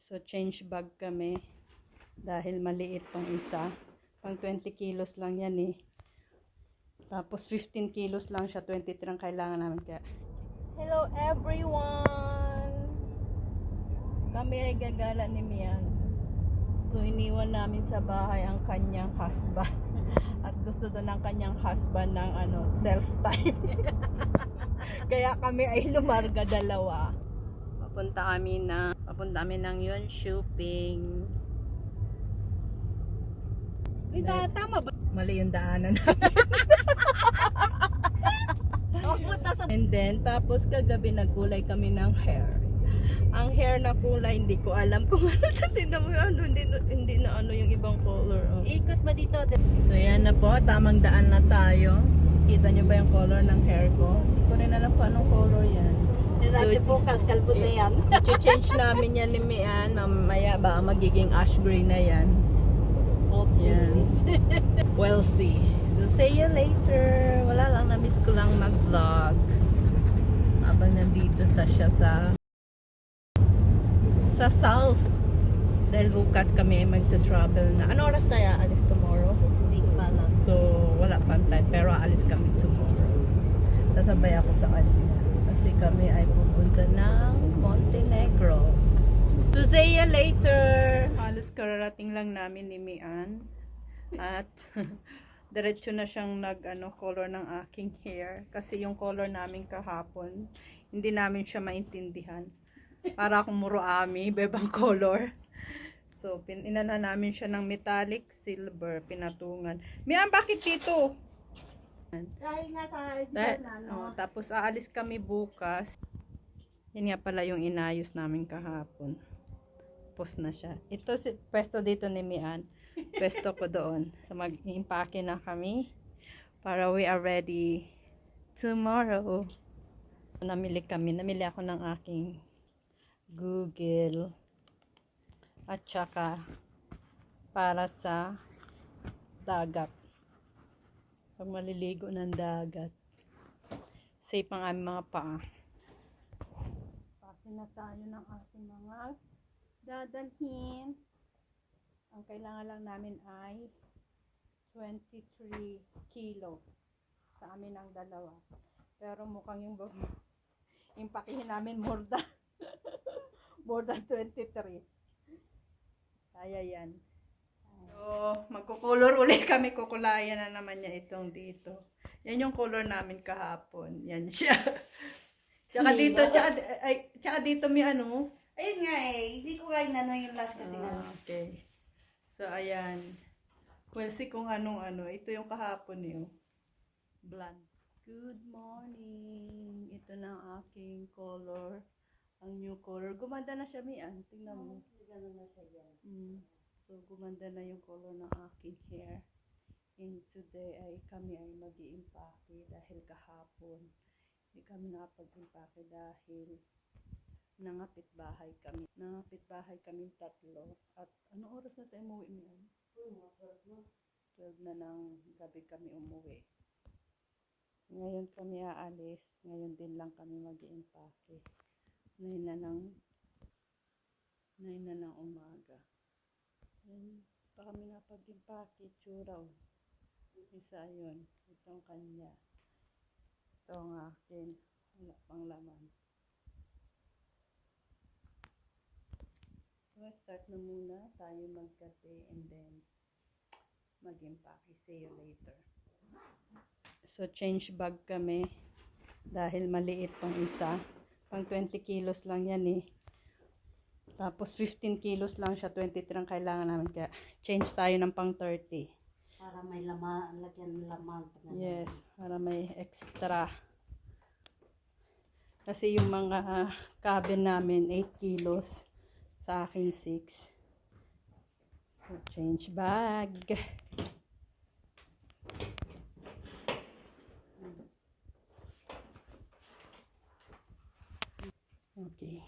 So, change bag kami dahil maliit tong isa. Pang 20 kilos lang yan eh. Tapos 15 kilos lang siya, 23 ang kailangan namin. Kaya, hello everyone! Kami ay gagala ni Mian. So, iniwan namin sa bahay ang kanyang husband. At gusto doon ng kanyang husband ng self-time. Kaya kami ay lumarga dalawa. Papunta kami ng yun shopping. Uy, tama ba? Mali yung daanan namin. And then, tapos kagabi nagkulay kami ng hair. Ang hair na kulay, hindi ko alam kung ano. Hindi na yung ibang color. Oh. Ikot ba dito? So, yan na po. Tamang daan na tayo. Kita nyo ba yung color ng hair ko? Hindi ko rin alam kung anong color yan. Dati bukas, kalbo na yan. I-change namin yan ni Mian. Mamaya ba magiging ash gray na yan. Yan. We'll see. So, see you later. Wala lang, na-miss ko lang mag-vlog. Habang nandito siya sa south. Dahil bukas kami magta-travel na. Ano oras tayo alis tomorrow? Hindi pa lang. So, wala pang time. Pero alis kami tomorrow. Sasabay ako sa kanya. Kasi kami ay pupunta ng Montenegro. So, see you later! Halos kararating lang namin ni Mian. At diretso na siyang color ng aking hair. Kasi yung color namin kahapon, hindi namin siya maintindihan. Para akong Muroami, bebang color. So, inana namin siya ng metallic silver, pinatungan. Mian, bakit dito? Dahil nga sa Tapos aalis kami bukas. Yan nga pala yung inayos namin kahapon. Tapos na siya. Ito pwesto dito ni Mian. Pwesto ko doon. So mag-impake na kami para we are ready tomorrow. Namili ako ng aking Google at saka para sa dagat. Pag maliligo ng dagat. Safe ang aming mga paa. Pake na tayo ng ating mga dadalhin. Ang kailangan lang namin ay 23 kilo sa amin ang dalawa. Pero mukhang yung pakihin namin more than 23. Kaya yan. So, magkukulor ulit kami. Kukulayan na naman niya itong dito. Yan yung color namin kahapon. Yan siya. Tsaka dito, tsaka dito may Ayun nga eh. Hindi ko kaya yung last kasi okay. So, ayan. We'll see kung anong Ito yung kahapon yun. Blonde. Good morning. Ito na ang aking color. Ang new color. Gumanda na siya, Mian. Tingnan mo. Gano'n na siya yan. So, gumanda na yung color ng aking hair. And today kami ay mag-i-impake dahil kahapon. Hindi kami nakapag-impake dahil nangapit bahay kami tatlo. At anong oras na tayo umuwi, Mian? 12 na ng gabi kami umuwi. Ngayon kami aalis. Ngayon din lang kami mag-i-impake. 9 na ng umaga. Yan, pa kami napag-impake, tsura. Isa yun. Itong kanya. Ito ang akin. Wala pang laman. So, start na muna tayo magkape and then mag-impake. See you later. So, change bag kami dahil maliit tong isa. Pang 20 kilos lang yan eh. Tapos 15 kilos lang siya, 23 ang kailangan namin. Kaya change tayo ng pang 30. Para may laman, lagyan lamang. Yes, para may extra. Kasi yung mga cabin namin, 8 kilos. Sa akin, 6. So, change bag. Okay.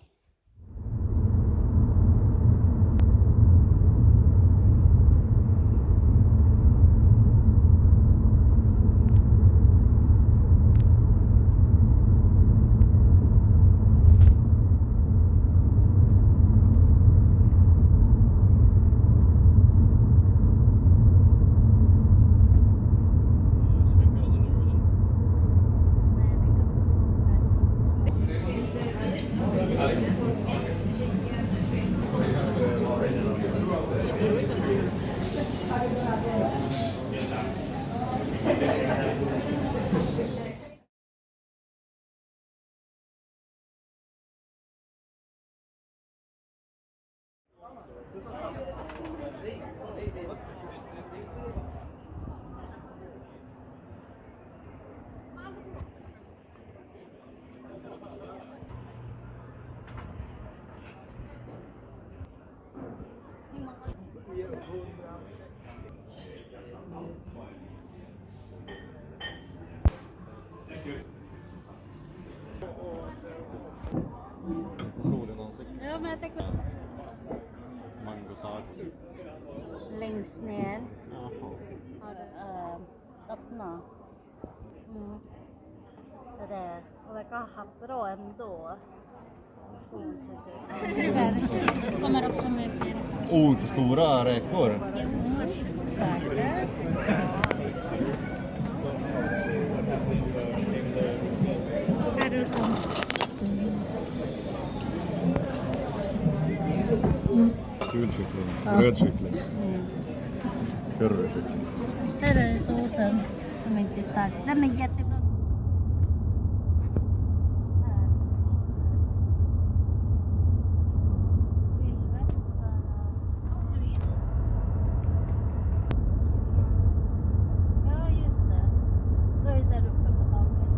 Solen Ja, men jag tänker mangosad. längst ner. Jaha. Har öppna. Det där. Och verkar ha bra ändå. Kommer också med mer. Oh, stora räkor. Här är det så. Gul kyckling. Röd kyckling. Currykyckling. Här är såsen som inte är stark. Den är jättebra. Ja, just det. Då är det där uppe på taket.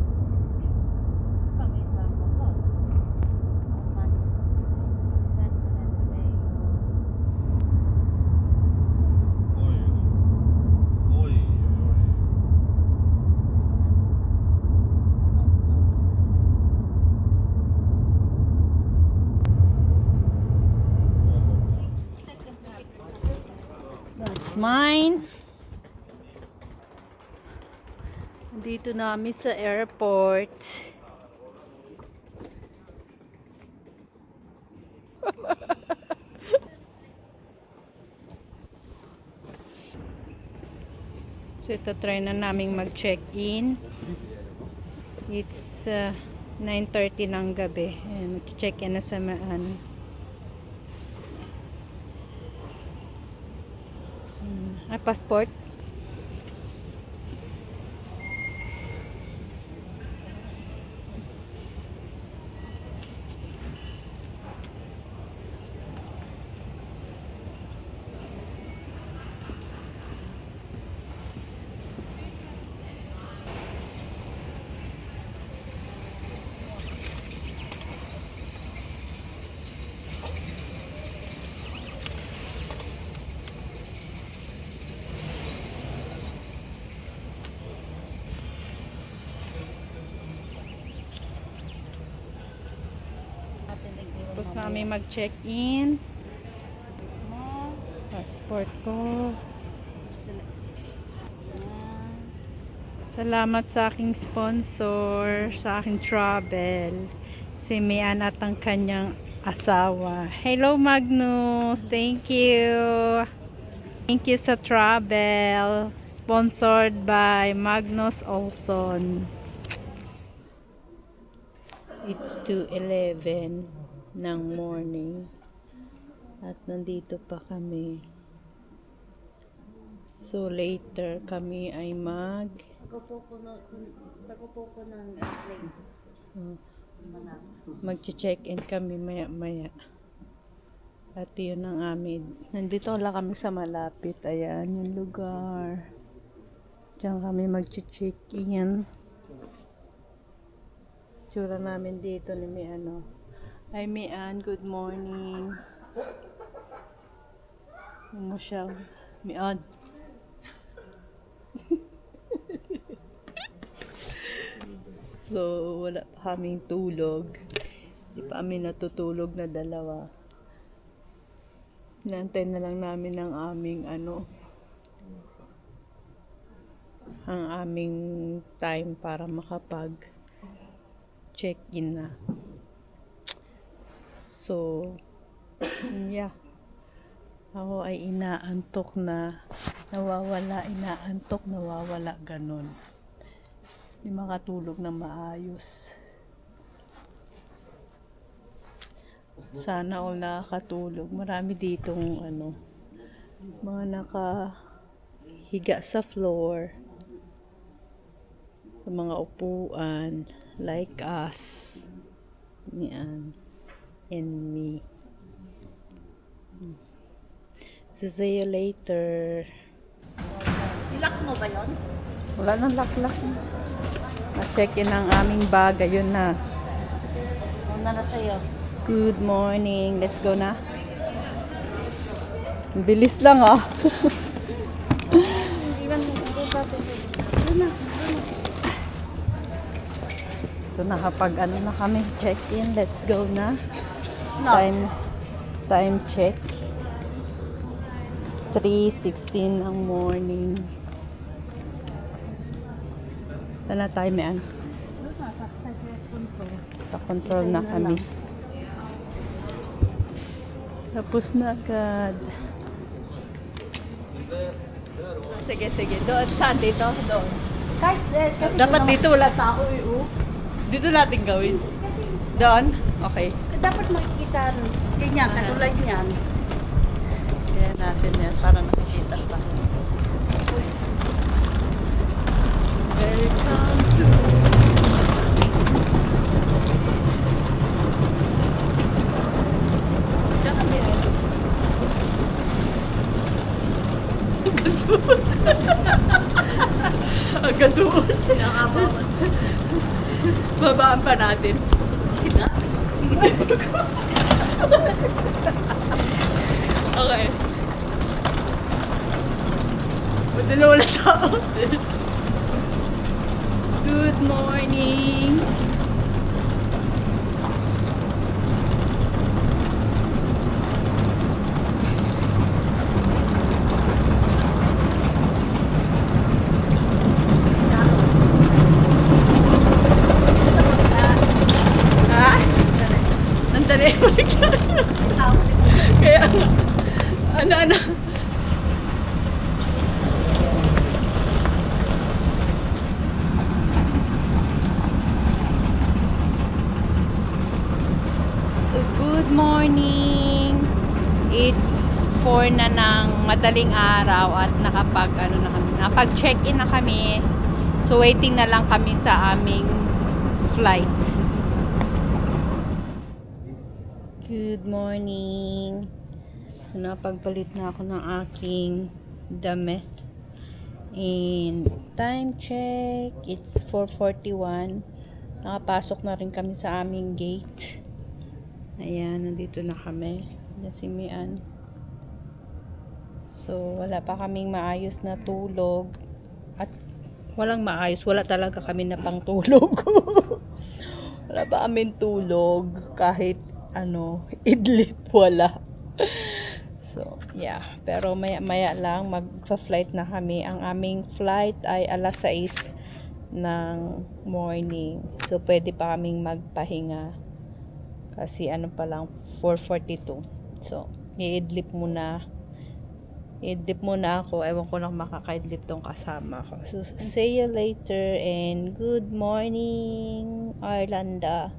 Kan vi inte ha glaset. Om man vänder den till dig. Oj. Oj, oj. That's mine. Dito namin sa airport. So ito try na naming mag-check-in. It's 9:30 ng gabi. Ayan, mag-check-in na sa passport. Tapos namin mag-check-in. Passport ko. Salamat sa aking sponsor, sa aking travel. Si Mian at ang kanyang asawa. Hello Magnus, thank you. Thank you sa travel. Sponsored by Magnus Olson. It's 2:11 ng morning. At nandito pa kami. So later kami ay Tagupo ko ng airplane. mag-check-in kami maya-maya. At yun ang amin. Nandito lang kami sa malapit. Ayan yung lugar. Diyan kami mag-check-in. Tsura namin dito ni Mian. Hi Mian, good morning. Ano siya? Mian. So, wala pa kaming tulog. Di pa kami natutulog na dalawa. Hinantay na lang namin ang aming ang aming time para makapag check-in na. So, yeah. Ako ay inaantok na. Nawawala, ganun. Hindi makatulog na maayos. Sana all nakakatulog. Marami ditong mga nakahiga sa floor. Sa mga upuan. Like us. Yan. And me. So, see you later. Ilak mo ba yun? Wala nang lock-lock. Na-check-in ang aming bag. Ayun na. Una na sa'yo. Good morning. Let's go na. Ang bilis lang ah. So nakapag ano na kami, check-in. Let's go na. Time check. 3:16 ng morning. Sana tayo may ano. Pa-control na kami. Tapos na agad. Sige. Doon. Saan dito? Doon. Dapat dito wala tao eh. Oh. Dito natin gawin. Doon? Okay. Dapat makikita rin. Ganyan, katulad niyan. Kaya natin yan para makikita pa. Welcome to... Diyan kami eh. Agad doon. Babaan pa natin. Okay. Buti na wala tao. Good morning. Ha? Nandali, balik na. Kaya, ano. So, good morning. It's 4 na ng madaling araw at nakapag-check-in na kami. So, waiting na lang kami sa aming flight. Good morning. So, napagpalit na ako ng aking damit. And time check, it's 4:41. Nakapasok na rin kami sa aming gate. Ayan, nandito na kami. Ayan si Mian. So, wala pa kaming maayos na tulog. At walang maayos. Wala talaga kami na pang tulog. Wala pa kaming tulog. Kahit idlip wala. So, yeah. Pero maya lang, magpa-flight na kami. Ang aming flight ay alas 6 ng morning. So, pwede pa kaming magpahinga. Kasi pa lang, 4:42. So, i-idlip muna. I-idlip muna ako. Ewan ko na makaka-idlip tong kasama ko. So, see you later and good morning, Arlanda.